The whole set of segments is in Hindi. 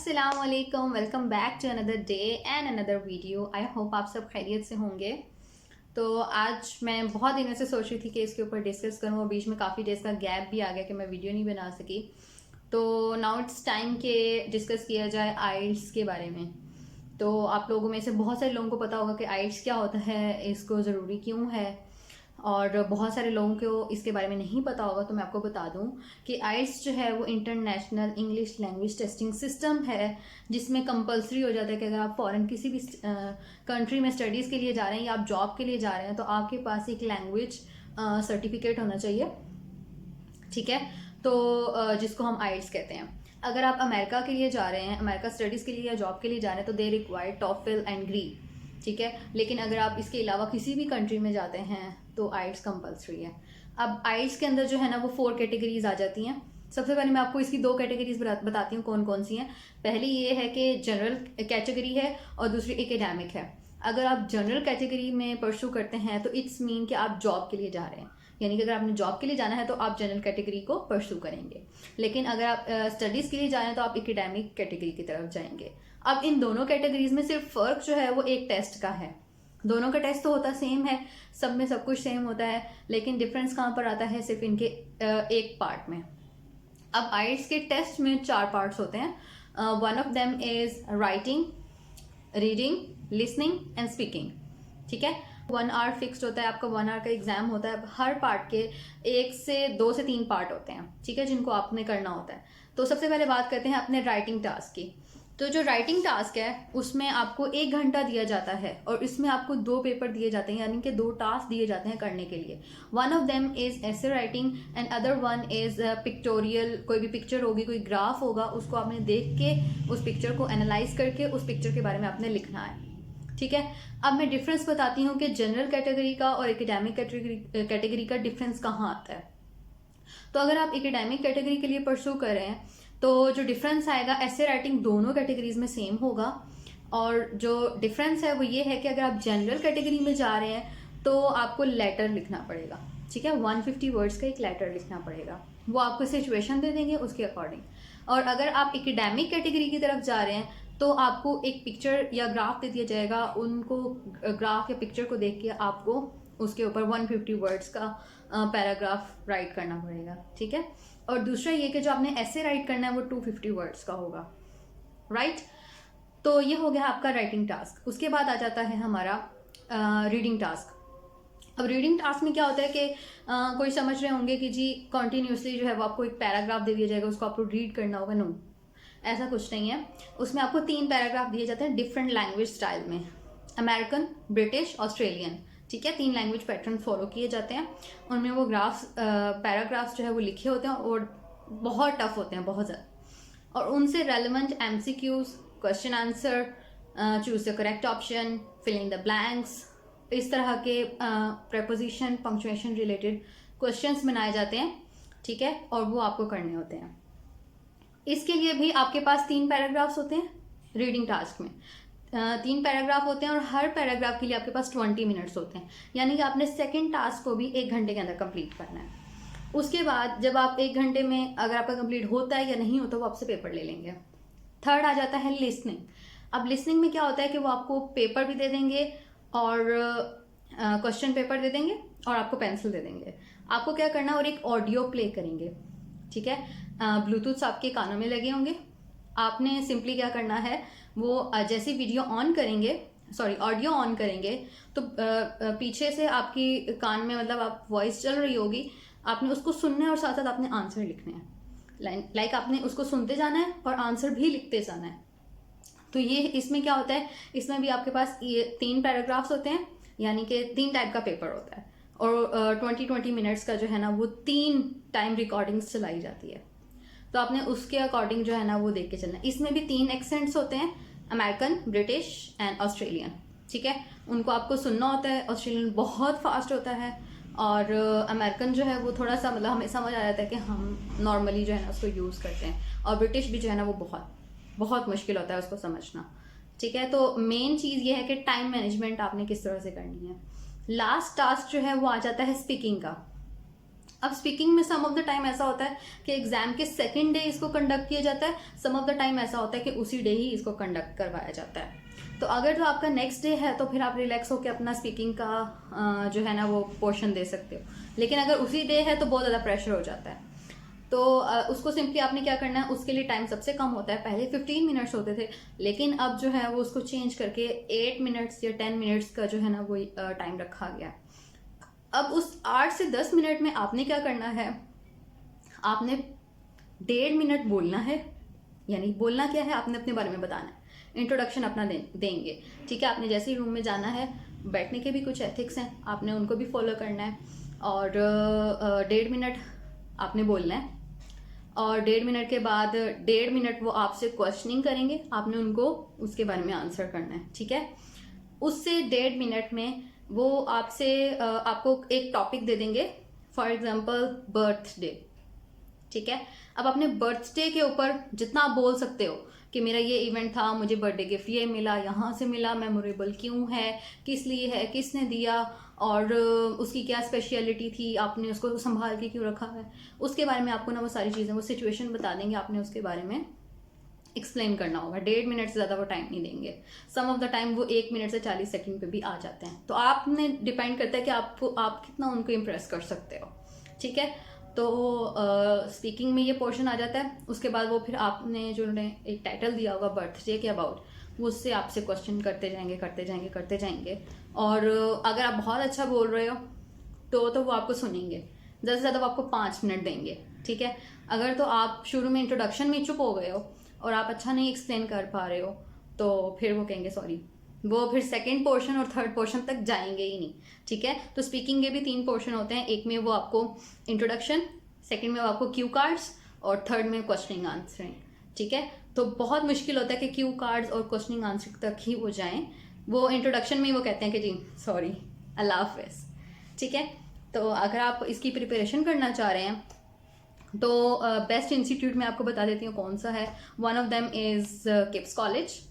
अस्सलाम वालेकुम, welcome back to another day and another video. I hope आप सब खैरियत से होंगे। तो आज मैं बहुत दिनों से सोच रही थी कि इसके ऊपर डिस्कस करूँ और बीच में काफ़ी डेज का गैप भी आ गया कि मैं वीडियो नहीं बना सकी। तो नाउ इट्स टाइम के डिस्कस किया जाए आइल्स के बारे में। तो आप लोगों में से बहुत सारे लोगों को पता होगा कि आइल्स क्या होता है, इसको ज़रूरी क्यों है, और बहुत सारे लोगों को इसके बारे में नहीं पता होगा। तो मैं आपको बता दूं कि आइल्स जो है वो international English language testing system है, जिसमें कंपलसरी हो जाता है कि अगर आप फॉरेन किसी भी कंट्री में स्टडीज़ के लिए जा रहे हैं या आप जॉब के लिए जा रहे हैं तो आपके पास एक लैंग्वेज सर्टिफिकेट होना चाहिए। ठीक है, तो जिसको हम आइल्स कहते हैं। अगर आप अमेरिका के लिए जा रहे हैं, अमेरिका स्टडीज़ के लिए या जॉब के लिए जा रहे हैं, तो दे रिक्वायर टॉफल एंड ग्री। ठीक है, लेकिन अगर आप इसके अलावा किसी भी कंट्री में जाते हैं तो आइल्स कंपलसरी है। अब आइल्स के अंदर जो है ना वो 4 कैटेगरीज आ जाती हैं। सबसे पहले मैं आपको इसकी 2 कैटेगरीज बताती हूँ कौन कौन सी हैं। पहली ये है कि जनरल कैटेगरी है और दूसरी एकेडमिक है। अगर आप जनरल कैटेगरी में परस्यू करते हैं तो इट्स मीन कि आप जॉब के लिए जा रहे हैं, यानी कि अगर आपने जॉब के लिए जाना है तो आप जनरल कैटेगरी को परस्यू करेंगे। लेकिन अगर आप स्टडीज़ के लिए जा रहे हैं तो आप एकेडमिक कैटेगरी की तरफ जाएंगे। अब इन दोनों कैटेगरीज में सिर्फ फ़र्क जो है वो एक टेस्ट का है। दोनों का टेस्ट तो होता सेम है, सब में सब कुछ सेम होता है, लेकिन डिफरेंस कहाँ पर आता है, सिर्फ इनके एक पार्ट में। अब आइल्स के टेस्ट में 4 पार्ट्स होते हैं। One of them is writing, reading, listening and speaking. ठीक है, 1 आवर फिक्स्ड होता है आपका, 1 आवर का एग्जाम होता है। हर पार्ट के 1 से 2 से 3 पार्ट होते हैं, ठीक है, जिनको आपने करना होता है। तो सबसे पहले बात करते हैं अपने राइटिंग टास्क की। तो जो राइटिंग टास्क है उसमें आपको 1 घंटा दिया जाता है और इसमें आपको 2 पेपर दिए जाते हैं, यानी कि 2 टास्क दिए जाते हैं करने के लिए। One of them is essay writing and other one is pictorial. कोई भी पिक्चर होगी, कोई ग्राफ होगा, उसको आपने देख के उस पिक्चर को एनालाइज करके उस पिक्चर के बारे में आपने लिखना है। ठीक है, अब मैं डिफरेंस बताती हूँ कि जनरल कैटेगरी का और एकेडमिक कैटेगरी का डिफरेंस कहाँ आता है। तो अगर आप एकेडमिक कैटेगरी के लिए परस्यू कर रहे हैं तो जो डिफरेंस आएगा, ऐसे राइटिंग दोनों कैटेगरीज में सेम होगा। और जो डिफरेंस है वो ये है कि अगर आप जनरल कैटेगरी में जा रहे हैं तो आपको लेटर लिखना पड़ेगा। ठीक है, 150 वर्ड्स का एक लेटर लिखना पड़ेगा, वो आपको सिचुएशन दे देंगे उसके अकॉर्डिंग। और अगर आप एकेडमिक कैटेगरी की तरफ जा रहे हैं तो आपको एक पिक्चर या ग्राफ दे दिया जाएगा, उनको ग्राफ या पिक्चर को देख के आपको उसके ऊपर 150 वर्ड्स का पैराग्राफ राइट करना पड़ेगा। ठीक है, और दूसरा ये कि जो आपने ऐसे राइट करना है वो 250 वर्ड्स का होगा। राइट, तो ये हो गया आपका राइटिंग टास्क। उसके बाद आ जाता है हमारा रीडिंग टास्क। अब रीडिंग टास्क में क्या होता है कि कोई समझ रहे होंगे कि जी कॉन्टीन्यूसली जो है वो आपको एक पैराग्राफ दे दिया जाएगा, उसको आपको रीड करना होगा। नो, ऐसा कुछ नहीं है। उसमें आपको 3 पैराग्राफ दिए जाते हैं डिफरेंट लैंग्वेज स्टाइल में, अमेरिकन, ब्रिटिश, ऑस्ट्रेलियन। ठीक है, 3 लैंग्वेज पैटर्न फॉलो किए जाते हैं। उनमें वो पैराग्राफ्स जो है वो लिखे होते हैं और बहुत टफ होते हैं, बहुत ज़्यादा। और उनसे relevant MCQs, question answer, choose the correct option, fill in the blanks, इस तरह के प्रेपोजिशन, पंक्चुएशन रिलेटेड क्वेश्चंस बनाए जाते हैं। ठीक है, और वो आपको करने होते हैं। इसके लिए भी आपके पास 3 पैराग्राफ्स होते हैं रीडिंग टास्क में। 3 पैराग्राफ होते हैं और हर पैराग्राफ के लिए आपके पास 20 मिनट्स होते हैं, यानी कि आपने सेकंड टास्क को भी 1 घंटे के अंदर कंप्लीट करना है। उसके बाद जब आप 1 घंटे में अगर आपका कंप्लीट होता है या नहीं होता, वो आपसे पेपर ले लेंगे। थर्ड आ जाता है लिसनिंग। अब लिसनिंग में क्या होता है कि वो आपको पेपर भी दे देंगे और क्वेश्चन पेपर दे देंगे और आपको पेंसिल दे देंगे। आपको क्या करना है, और एक ऑडियो प्ले करेंगे। ठीक है, ब्लूटूथ आपके कानों में लगे होंगे। आपने सिंपली क्या करना है, वो जैसे वीडियो ऑन करेंगे, सॉरी ऑडियो ऑन करेंगे तो पीछे से आपकी कान में, मतलब आप वॉइस चल रही होगी, आपने उसको सुनना है और साथ साथ आपने आंसर लिखने हैं। लाइक आपने उसको सुनते जाना है और आंसर भी लिखते जाना है। तो ये इसमें क्या होता है, इसमें भी आपके पास ये 3 पैराग्राफ्स होते हैं, यानी कि 3 टाइप का पेपर होता है। और 20 मिनट्स का जो है ना वो 3 टाइम रिकॉर्डिंग्स चलाई जाती है। तो आपने उसके अकॉर्डिंग जो है ना वो देख के चलना है। इसमें भी 3 एक्सेंट्स होते हैं, अमेरिकन, ब्रिटिश एंड ऑस्ट्रेलियन। ठीक है, उनको आपको सुनना होता है। ऑस्ट्रेलियन बहुत फास्ट होता है और अमेरिकन जो है वो थोड़ा सा, मतलब हमें समझ आ जाता है कि हम नॉर्मली जो है ना उसको यूज़ करते हैं। और ब्रिटिश भी जो है ना वो बहुत बहुत मुश्किल होता है उसको समझना। ठीक है, तो मेन चीज़ ये है कि टाइम मैनेजमेंट आपने किस तरह से करनी है। लास्ट टास्क जो है वो आ जाता है स्पीकिंग का। अब स्पीकिंग में सम ऑफ द टाइम ऐसा होता है कि एग्जाम के सेकेंड डे इसको कंडक्ट किया जाता है, सम ऑफ द टाइम ऐसा होता है कि उसी डे ही इसको कंडक्ट करवाया जाता है। तो अगर तो आपका नेक्स्ट डे है तो फिर आप रिलैक्स होकर अपना स्पीकिंग का जो है ना वो पोर्शन दे सकते हो, लेकिन अगर उसी डे है तो बहुत ज़्यादा प्रेशर हो जाता है। तो उसको सिंपली आपने क्या करना है, उसके लिए टाइम सबसे कम होता है, पहले 15 मिनट्स होते थे, लेकिन अब जो है वो उसको चेंज करके 8 मिनट्स या 10 मिनट्स का जो है ना वो टाइम रखा गया है। अब उस 8 से 10 मिनट में आपने क्या करना है, आपने 1.5 मिनट बोलना है, यानी बोलना क्या है, आपने अपने बारे में बताना है, इंट्रोडक्शन अपना देंगे, ठीक है। आपने जैसे ही रूम में जाना है, बैठने के भी कुछ एथिक्स हैं, आपने उनको भी फॉलो करना है, और 1.5 मिनट आपने बोलना है, और 1.5 मिनट के बाद 1.5 मिनट वो आपसे क्वेश्चनिंग करेंगे, आपने उनको उसके बारे में आंसर करना है, ठीक है। उससे 1.5 मिनट में वो आपसे आपको एक टॉपिक दे देंगे, फॉर एग्जांपल बर्थडे, ठीक है। अब अपने बर्थडे के ऊपर जितना आप बोल सकते हो कि मेरा ये इवेंट था, मुझे बर्थडे गिफ्ट ये मिला, यहाँ से मिला, मेमोरेबल क्यों है, किस लिए है, किसने दिया, और उसकी क्या स्पेशलिटी थी, आपने उसको संभाल के क्यों रखा है, उसके बारे में आपको ना वो सारी चीज़ें, वो सिचुएशन बता देंगे, आपने उसके बारे में एक्सप्लेन करना होगा। 1.5 मिनट से ज़्यादा वो टाइम नहीं देंगे, सम ऑफ द टाइम वो 1 मिनट से 40 सेकंड पे भी आ जाते हैं। तो आपने डिपेंड करता है कि आपको आप कितना उनको इम्प्रेस कर सकते हो, ठीक है। तो स्पीकिंग में ये पोर्शन आ जाता है। उसके बाद वो फिर आपने जो उन्हें एक टाइटल दिया होगा बर्थडे के अबाउट, वो उससे आपसे क्वेश्चन करते जाएंगे करते जाएंगे करते जाएंगे, और अगर आप बहुत अच्छा बोल रहे हो तो वो आपको सुनेंगे, ज़्यादा से ज़्यादा वो आपको 5 मिनट देंगे, ठीक है। अगर तो आप शुरू में इंट्रोडक्शन में चुप हो गए हो और आप अच्छा नहीं एक्सप्लेन कर पा रहे हो, तो फिर वो कहेंगे सॉरी, वो फिर सेकंड पोर्शन और थर्ड पोर्शन तक जाएंगे ही नहीं, ठीक है। तो स्पीकिंग के भी 3 पोर्शन होते हैं, एक में वो आपको इंट्रोडक्शन, सेकंड में वो आपको क्यू कार्ड्स, और थर्ड में क्वेश्चनिंग आंसरिंग, ठीक है। तो बहुत मुश्किल होता है कि क्यू कार्ड्स और क्वेश्चनिंग आंसरिंग तक ही वो जाएं। वो इंट्रोडक्शन में ही वो कहते हैं कि जी सॉरी, अल्लाह हाफिज़, ठीक है। तो अगर आप इसकी प्रिपरेशन करना चाह रहे हैं तो बेस्ट इंस्टीट्यूट मैं आपको बता देती हूँ कौन सा है। One of them is KIPS college.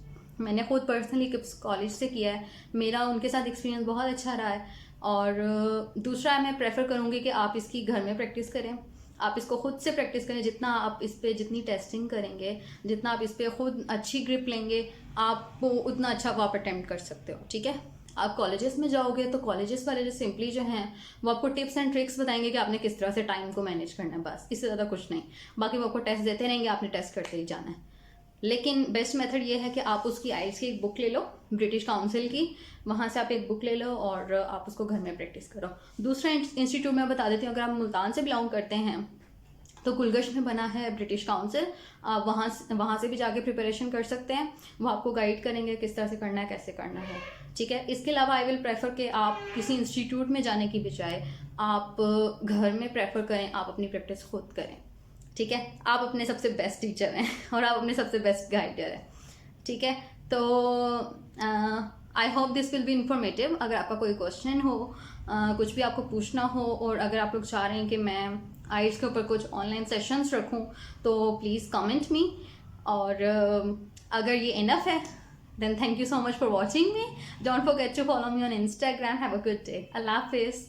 मैंने खुद पर्सनली किप्स कॉलेज से किया है, मेरा उनके साथ एक्सपीरियंस बहुत अच्छा रहा है। और दूसरा मैं प्रेफर करूँगी कि आप इसकी घर में प्रैक्टिस करें, आप इसको खुद से प्रैक्टिस करें। जितना आप इस पर जितनी टेस्टिंग करेंगे, जितना आप इस पर खुद अच्छी ग्रिप लेंगे, आपको उतना अच्छा वो आप अटैम्प्ट कर सकते हो, ठीक है। आप कॉलेजेस में जाओगे तो कॉलेजेस वाले जो सिंपली जो हैं वो आपको टिप्स एंड ट्रिक्स बताएंगे कि आपने किस तरह से टाइम को मैनेज करना है, बस इससे ज़्यादा कुछ नहीं। बाकी वो आपको टेस्ट देते रहेंगे, आपने टेस्ट करते ही जाना है। लेकिन बेस्ट मेथड ये है कि आप उसकी आइल्स की एक बुक ले लो, ब्रिटिश काउंसिल की, वहाँ से आप एक बुक ले लो और आप उसको घर में प्रैक्टिस करो। दूसरा इंस्टीट्यूट मैं बता देती हूँ, अगर आप मुल्तान से बिलोंग करते हैं तो गुलगश में बना है ब्रिटिश काउंसिल, आप वहाँ से भी जाके प्रिपरेशन कर सकते हैं। वो आपको गाइड करेंगे किस तरह से करना है, कैसे करना है, ठीक है। इसके अलावा आई विल प्रेफर कि आप किसी इंस्टीट्यूट में जाने की बजाय आप घर में प्रेफर करें, आप अपनी प्रैक्टिस खुद करें, ठीक है। आप अपने सबसे बेस्ट टीचर हैं और आप अपने सबसे बेस्ट गाइडर हैं, ठीक है। तो I hope this will be informative. अगर आपका कोई क्वेश्चन हो, कुछ भी आपको पूछना हो, और अगर आप लोग चाह रहे हैं कि मैं आइल्स के ऊपर कुछ ऑनलाइन सेशंस रखूं, तो प्लीज़ कमेंट मी। और अगर ये इनफ है then thank you so much for watching me. Don't forget to follow me on Instagram. Have a good day. Allah Hafiz.